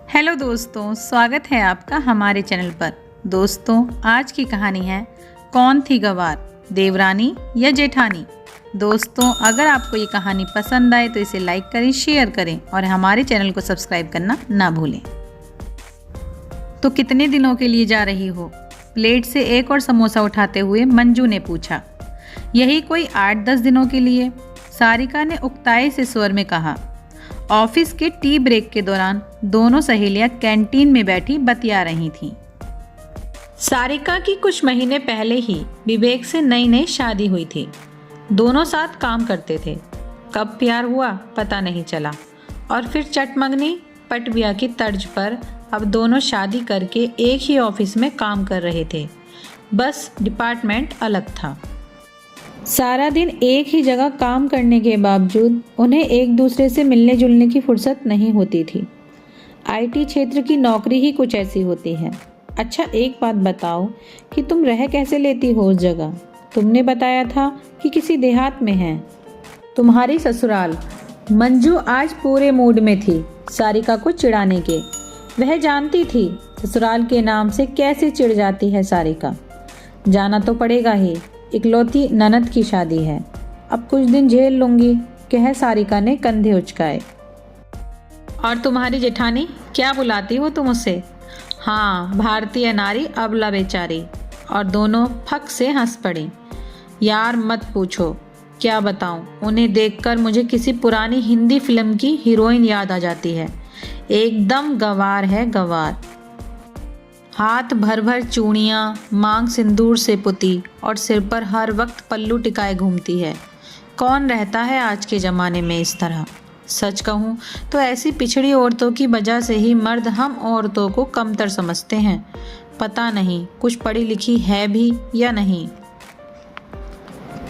Hello दोस्तों, स्वागत है आपका हमारे चैनल पर। दोस्तों, आज की कहानी है कौन थी गवार, देवरानी या जेठानी। दोस्तों, अगर आपको ये कहानी पसंद आए तो इसे लाइक करें, शेयर करें और हमारे चैनल को सब्सक्राइब करना ना भूलें। तो कितने दिनों के लिए जा रही हो? प्लेट से एक और समोसा उठाते हुए मंजू ने पूछा। यही कोई 8-10 दिनों के लिए, सारिका ने उकताई से स्वर में कहा। ऑफिस के टी ब्रेक के दौरान दोनों सहेलियां कैंटीन में बैठी बतिया रही थीं। सारिका की कुछ महीने पहले ही विवेक से नई नई शादी हुई थी। दोनों साथ काम करते थे। कब प्यार हुआ पता नहीं चला और फिर चटमंगनी पटबिया की तर्ज पर अब दोनों शादी करके एक ही ऑफिस में काम कर रहे थे, बस डिपार्टमेंट अलग था। सारा दिन एक ही जगह काम करने के बावजूद उन्हें एक दूसरे से मिलने जुलने की फुर्सत नहीं होती थी। आईटी क्षेत्र की नौकरी ही कुछ ऐसी होती है। अच्छा, एक बात बताओ कि तुम रह कैसे लेती हो उस जगह? तुमने बताया था कि किसी देहात में है। तुम्हारी ससुराल। मंजू आज पूरे मूड में थी सारिका को चिढ़ाने के। वह जानती थी ससुराल के नाम से कैसे चिढ़ जाती है सारिका। जाना तो पड़ेगा ही, इकलौती ननद की शादी है। अब कुछ दिन झेल लूंगी, कह सारिका ने कंधे उचकाए। और तुम्हारी जेठानी, क्या बुलाती हो तुम उसे? हाँ, भारतीय नारी अबला बेचारी। और दोनों फक से हंस पड़ी। यार मत पूछो, क्या बताऊं, उन्हें देखकर मुझे किसी पुरानी हिंदी फिल्म की हीरोइन याद आ जाती है। एकदम गंवार है, गंवार। हाथ भर भर चूड़ियाँ, मांग सिंदूर से पुती और सिर पर हर वक्त पल्लू टिकाए घूमती है। कौन रहता है आज के ज़माने में इस तरह? सच कहूँ तो ऐसी पिछड़ी औरतों की वजह से ही मर्द हम औरतों को कमतर समझते हैं। पता नहीं कुछ पढ़ी लिखी है भी या नहीं।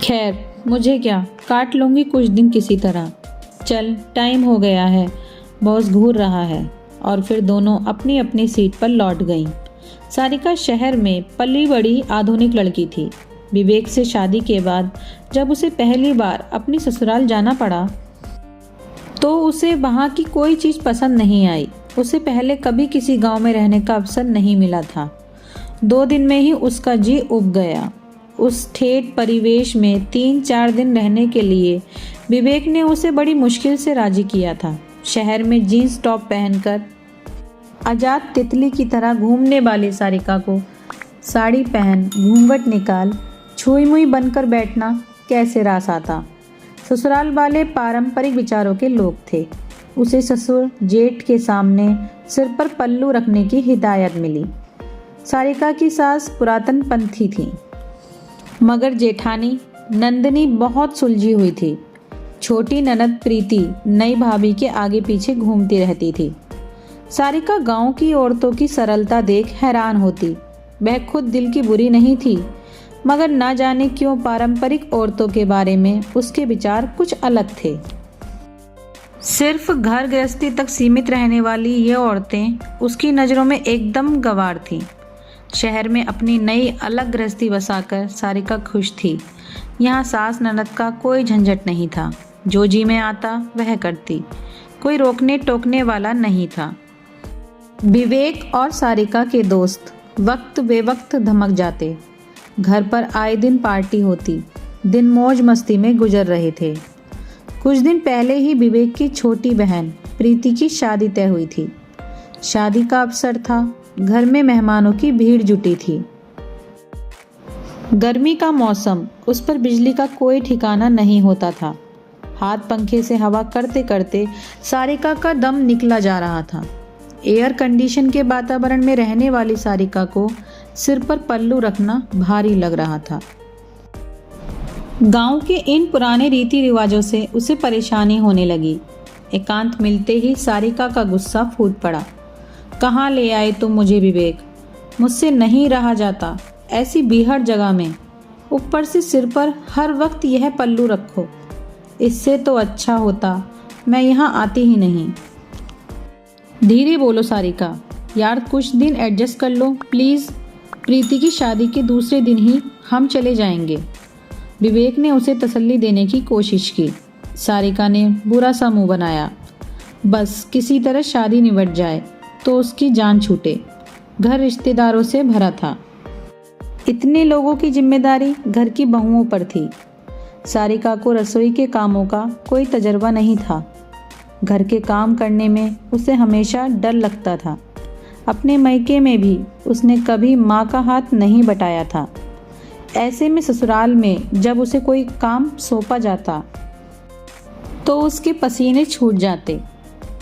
खैर, मुझे क्या, काट लूँगी कुछ दिन किसी तरह। चल, टाइम हो गया है, बॉस घूर रहा है। और फिर दोनों अपनी अपनी सीट पर लौट गईं। सारिका शहर में पली बड़ी आधुनिक लड़की थी। विवेक से शादी के बाद जब उसे पहली बार अपनी ससुराल जाना पड़ा तो उसे वहाँ की कोई चीज़ पसंद नहीं आई। उसे पहले कभी किसी गांव में रहने का अवसर नहीं मिला था। 2 दिन में ही उसका जी उब गया। उस ठेठ परिवेश में 3-4 दिन रहने के लिए विवेक ने उसे बड़ी मुश्किल से राजी किया था। शहर में जीन्स टॉप पहनकर आजाद तितली की तरह घूमने वाली सारिका को साड़ी पहन, घूंघट निकाल, छुई मुई बनकर बैठना कैसे रास आता। ससुराल वाले पारंपरिक विचारों के लोग थे। उसे ससुर जेठ के सामने सिर पर पल्लू रखने की हिदायत मिली। सारिका की सास पुरातन पंथी थी, मगर जेठानी नंदिनी बहुत सुलझी हुई थी। छोटी ननद प्रीति नई भाभी के आगे पीछे घूमती रहती थी। सारिका गांव की औरतों की सरलता देख हैरान होती। वह खुद दिल की बुरी नहीं थी, मगर ना जाने क्यों पारंपरिक औरतों के बारे में उसके विचार कुछ अलग थे। सिर्फ घर गृहस्थी तक सीमित रहने वाली ये औरतें उसकी नज़रों में एकदम गंवार थीं। शहर में अपनी नई अलग गृहस्थी बसाकर सारिका खुश थी। यहाँ सास ननद का कोई झंझट नहीं था। जो जी में आता वह करती, कोई रोकने टोकने वाला नहीं था। विवेक और सारिका के दोस्त वक्त बेवक्त धमक जाते। घर पर आए दिन पार्टी होती। दिन मौज मस्ती में गुजर रहे थे। कुछ दिन पहले ही विवेक की छोटी बहन प्रीति की शादी तय हुई थी। शादी का अवसर था। घर में मेहमानों की भीड़ जुटी थी। गर्मी का मौसम, उस पर बिजली का कोई ठिकाना नहीं होता था। हाथ पंखे से हवा करते करते सारिका का दम निकला जा रहा था। एयर कंडीशन के वातावरण में रहने वाली सारिका को सिर पर पल्लू रखना भारी लग रहा था। गांव के इन पुराने रीति रिवाजों से उसे परेशानी होने लगी। एकांत मिलते ही सारिका का गुस्सा फूट पड़ा। कहाँ ले आए तुम मुझे विवेक? मुझसे नहीं रहा जाता ऐसी बीहड़ जगह में। ऊपर से सिर पर हर वक्त यह पल्लू रखो। इससे तो अच्छा होता मैं यहाँ आती ही नहीं। धीरे बोलो सारिका, यार कुछ दिन एडजस्ट कर लो प्लीज़। प्रीति की शादी के दूसरे दिन ही हम चले जाएंगे। विवेक ने उसे तसल्ली देने की कोशिश की। सारिका ने बुरा सा मुंह बनाया। बस किसी तरह शादी निबट जाए तो उसकी जान छूटे। घर रिश्तेदारों से भरा था। इतने लोगों की जिम्मेदारी घर की बहुओं पर थी। सारिका को रसोई के कामों का कोई तजर्बा नहीं था। घर के काम करने में उसे हमेशा डर लगता था। अपने मायके में भी उसने कभी माँ का हाथ नहीं बटाया था। ऐसे में ससुराल में जब उसे कोई काम सौंपा जाता तो उसके पसीने छूट जाते।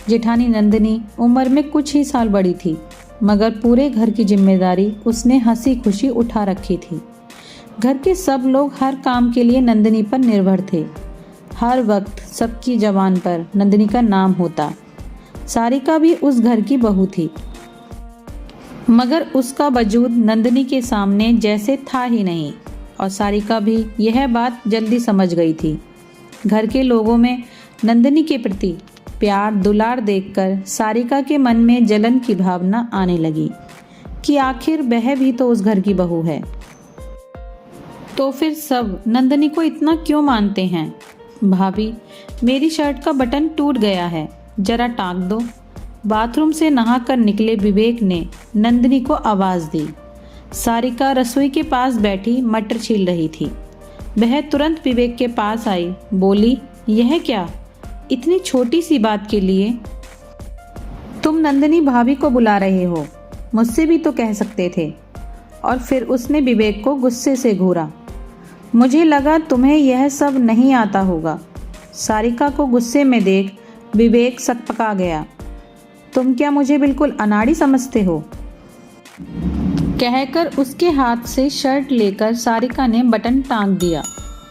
जेठानी नंदिनी उम्र में कुछ ही साल बड़ी थी, मगर पूरे घर की जिम्मेदारी उसने हंसी खुशी उठा रखी थी। घर के सब लोग हर काम के लिए नंदिनी पर निर्भर थे। हर वक्त सबकी जबान पर नंदिनी का नाम होता। सारिका भी उस घर की बहू थी, मगर उसका वजूद नंदिनी के सामने जैसे था ही नहीं, और सारिका भी यह बात जल्दी समझ गई थी। घर के लोगों में नंदिनी के प्रति प्यार दुलार देखकर सारिका के मन में जलन की भावना आने लगी कि आखिर वह भी तो उस घर की बहू है। तो फिर सब नंदिनी को इतना क्यों मानते हैं? भाभी, मेरी शर्ट का बटन टूट गया है, जरा टाँक दो। बाथरूम से नहाकर निकले विवेक ने नंदिनी को आवाज़ दी। सारिका रसोई के पास बैठी मटर छील रही थी। वह तुरंत विवेक के पास आई, बोली, यह क्या, इतनी छोटी सी बात के लिए तुम नंदिनी भाभी को बुला रहे हो? मुझसे भी तो कह सकते थे। और फिर उसने विवेक को गुस्से से घूरा। मुझे लगा तुम्हें यह सब नहीं आता होगा। सारिका को गुस्से में देख विवेक सकपका गया। तुम क्या मुझे बिल्कुल अनाड़ी समझते हो? कहकर उसके हाथ से शर्ट लेकर सारिका ने बटन टांग दिया।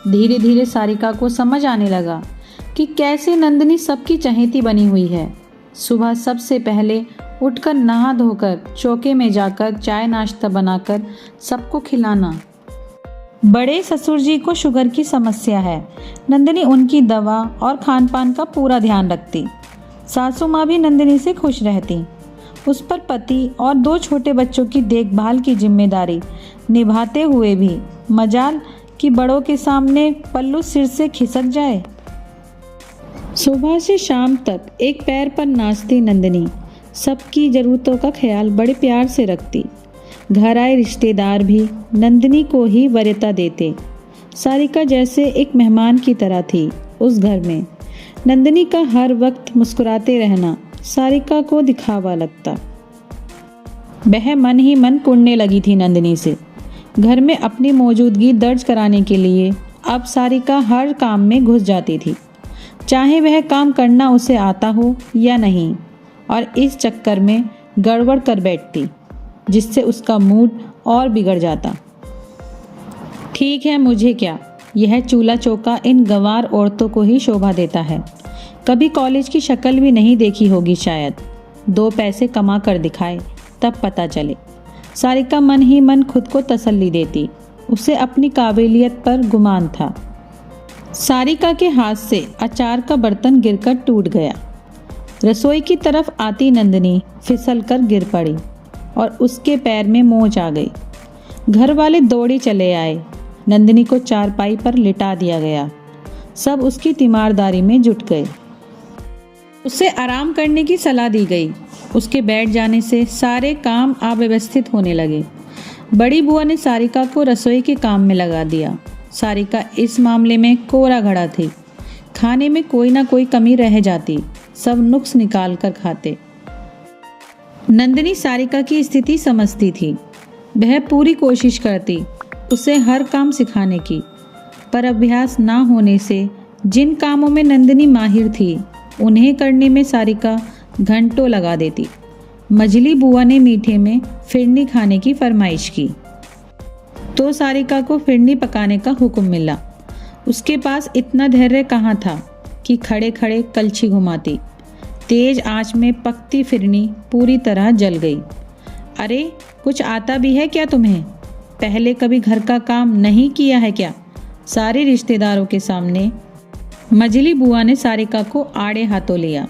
धीरे धीरे सारिका को समझ आने लगा कि कैसे नंदिनी सबकी चहेती बनी हुई है। सुबह सबसे पहले उठकर नहा धोकर चौके में जाकर चाय नाश्ता बनाकर सबको खिलाना। बड़े ससुर जी को शुगर की समस्या है। नंदिनी उनकी दवा और खान पान का पूरा ध्यान रखती। सासू माँ भी नंदिनी से खुश रहती। उस पर पति और 2 छोटे बच्चों की देखभाल की जिम्मेदारी निभाते हुए भी मजाल कि बड़ों के सामने पल्लू सिर से खिसक जाए। सुबह से शाम तक एक पैर पर नाचती नंदिनी सबकी ज़रूरतों का ख्याल बड़े प्यार से रखती। घर आए रिश्तेदार भी नंदिनी को ही वरीयता देते। सारिका जैसे एक मेहमान की तरह थी उस घर में। नंदिनी का हर वक्त मुस्कुराते रहना सारिका को दिखावा लगता। वह मन ही मन कुढ़ने लगी थी नंदिनी से। घर में अपनी मौजूदगी दर्ज कराने के लिए अब सारिका हर काम में घुस जाती थी, चाहे वह काम करना उसे आता हो या नहीं, और इस चक्कर में गड़बड़ कर बैठती, जिससे उसका मूड और बिगड़ जाता। ठीक है, मुझे क्या, यह चूल्हा चौका इन गंवार औरतों को ही शोभा देता है। कभी कॉलेज की शक्ल भी नहीं देखी होगी शायद। 2 पैसे कमा कर दिखाए तब पता चले। सारिका मन ही मन खुद को तसल्ली देती। उसे अपनी काबिलियत पर गुमान था। सारिका के हाथ से अचार का बर्तन गिरकर टूट गया। रसोई की तरफ आती नंदिनी फिसल कर गिर पड़ी और उसके पैर में मोच आ गई। घर वाले दौड़े चले आए। नंदिनी को चारपाई पर लिटा दिया गया। सब उसकी तीमारदारी में जुट गए। उसे आराम करने की सलाह दी गई। उसके बैठ जाने से सारे काम अव्यवस्थित होने लगे। बड़ी बुआ ने सारिका को रसोई के काम में लगा दिया। सारिका इस मामले में कोरा घड़ा थी। खाने में कोई ना कोई कमी रह जाती, सब नुक्स निकाल कर खाते। नंदिनी सारिका की स्थिति समझती थी। वह पूरी कोशिश करती उसे हर काम सिखाने की, पर अभ्यास ना होने से जिन कामों में नंदिनी माहिर थी उन्हें करने में सारिका घंटों लगा देती। मझली बुआ ने मीठे में फिरनी खाने की फरमाइश की तो सारिका को फिरनी पकाने का हुक्म मिला। उसके पास इतना धैर्य कहाँ था कि खड़े खड़े कलछी घुमाती। तेज आंच में पकती फिरनी पूरी तरह जल गई। अरे, कुछ आता भी है क्या तुम्हें? पहले कभी घर का काम नहीं किया है क्या? सारे रिश्तेदारों के सामने मझली बुआ ने सारिका को आड़े हाथों लिया।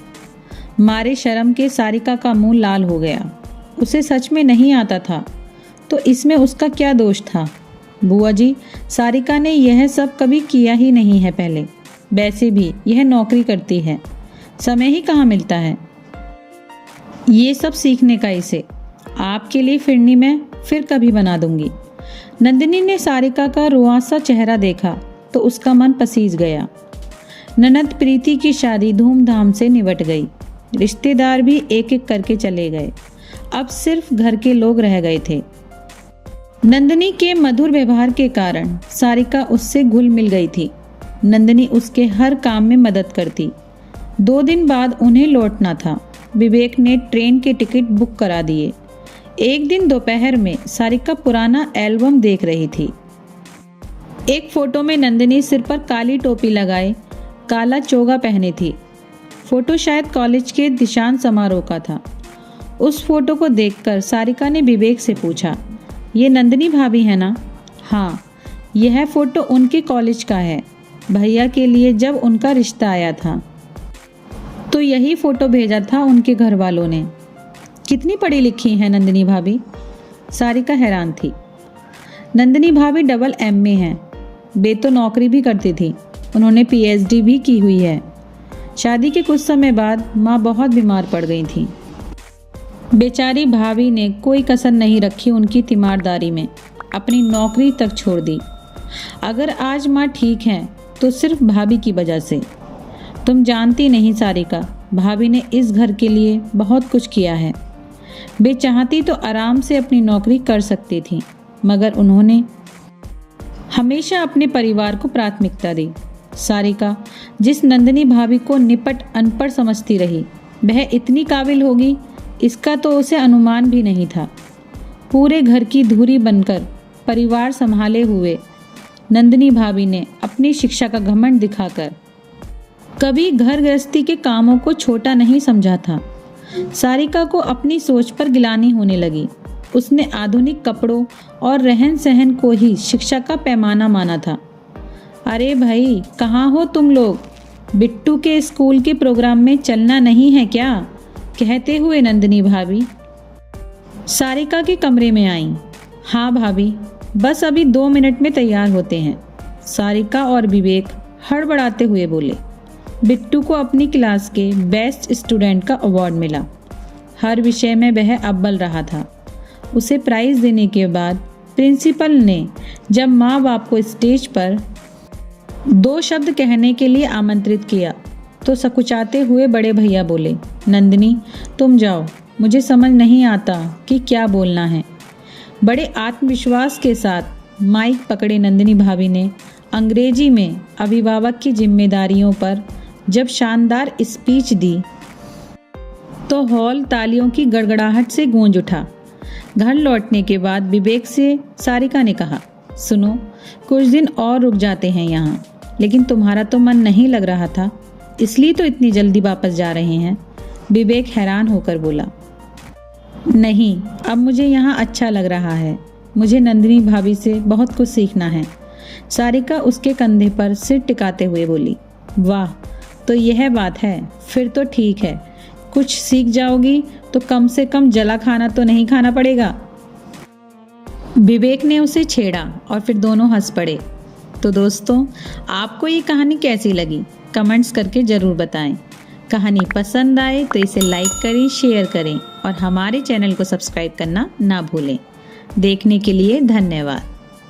मारे शर्म के सारिका का मुंह लाल हो गया। उसे सच में नहीं आता था तो इसमें उसका क्या दोष था? बुआ जी, सारिका ने यह सब कभी किया ही नहीं है पहले। वैसे भी यह नौकरी करती है, समय ही कहाँ मिलता है। ये सब सीखने का इसे, आपके लिए फिरनी मैं फिर कभी बना दूंगी। नंदिनी ने सारिका का रुआसा चेहरा देखा तो उसका मन पसीज गया। ननद प्रीति की शादी धूमधाम से निपट गई। रिश्तेदार भी एक एक करके चले गए। अब सिर्फ घर के लोग रह गए थे। नंदिनी के मधुर व्यवहार के कारण सारिका उससे घुल मिल गई थी। नंदिनी उसके हर काम में मदद करती। 2 दिन बाद उन्हें लौटना था। विवेक ने ट्रेन के टिकट बुक करा दिए। एक दिन दोपहर में सारिका पुराना एल्बम देख रही थी। एक फोटो में नंदिनी सिर पर काली टोपी लगाए काला चोगा पहने थी। फोटो शायद कॉलेज के दीक्षांत समारोह का था। उस फोटो को देखकर सारिका ने विवेक से पूछा, ये नंदिनी भाभी है ना? हाँ, यह फोटो उनके कॉलेज का है। भैया के लिए जब उनका रिश्ता आया था तो यही फोटो भेजा था उनके घर वालों ने। कितनी पढ़ी लिखी है नंदिनी भाभी? सारिका हैरान थी। नंदिनी भाभी डबल MA हैं। बे तो नौकरी भी करती थी। उन्होंने PhD भी की हुई है। शादी के कुछ समय बाद माँ बहुत बीमार पड़ गई थी। बेचारी भाभी ने कोई कसर नहीं रखी उनकी तीमारदारी में, अपनी नौकरी तक छोड़ दी। अगर आज माँ ठीक हैं तो सिर्फ भाभी की वजह से। तुम जानती नहीं सारिका, भाभी ने इस घर के लिए बहुत कुछ किया है। वे चाहती तो आराम से अपनी नौकरी कर सकती थी, मगर उन्होंने हमेशा अपने परिवार को प्राथमिकता दी। सारिका जिस नंदिनी भाभी को निपट अनपढ़ समझती रही, वह इतनी काबिल होगी इसका तो उसे अनुमान भी नहीं था। पूरे घर की धुरी बनकर परिवार संभाले हुए नंदिनी भाभी ने अपनी शिक्षा का घमंड दिखाकर कभी घर गृहस्थी के कामों को छोटा नहीं समझा था। सारिका को अपनी सोच पर गिलानी होने लगी। उसने आधुनिक कपड़ों और रहन सहन को ही शिक्षा का पैमाना माना था। अरे भाई, कहाँ हो तुम लोग? बिट्टू के स्कूल के प्रोग्राम में चलना नहीं है क्या? कहते हुए नंदिनी भाभी सारिका के कमरे में आईं। हाँ भाभी, बस अभी 2 मिनट में तैयार होते हैं। सारिका और विवेक हड़बड़ाते हुए बोले। बिट्टू को अपनी क्लास के बेस्ट स्टूडेंट का अवार्ड मिला। हर विषय में वह अव्वल रहा था। उसे प्राइज़ देने के बाद प्रिंसिपल ने जब माँ बाप को स्टेज पर 2 शब्द कहने के लिए आमंत्रित किया तो सकुचाते हुए बड़े भैया बोले, नंदिनी तुम जाओ, मुझे समझ नहीं आता कि क्या बोलना है। बड़े आत्मविश्वास के साथ माइक पकड़े नंदिनी भाभी ने अंग्रेजी में अभिभावक की जिम्मेदारियों पर जब शानदार स्पीच दी तो हॉल तालियों की गड़गड़ाहट से गूंज उठा। घर लौटने के बाद विवेक से सारिका ने कहा, सुनो, कुछ दिन और रुक जाते हैं यहाँ, लेकिन तुम्हारा तो मन नहीं लग रहा था, इसलिए तो इतनी जल्दी वापस जा रहे हैं। विवेक हैरान होकर बोला, नहीं, अब मुझे यहाँ अच्छा लग रहा है। मुझे नंदिनी भाभी से बहुत कुछ सीखना है। सारिका उसके कंधे पर सिर टिकाते हुए बोली, वाह, तो यह बात है, फिर तो ठीक है। कुछ सीख जाओगी तो कम से कम जला खाना तो नहीं खाना पड़ेगा। विवेक ने उसे छेड़ा और फिर दोनों हंस पड़े। तो दोस्तों, आपको ये कहानी कैसी लगी कमेंट्स करके ज़रूर बताएं। कहानी पसंद आए तो इसे लाइक करें, शेयर करें और हमारे चैनल को सब्सक्राइब करना ना भूलें। देखने के लिए धन्यवाद।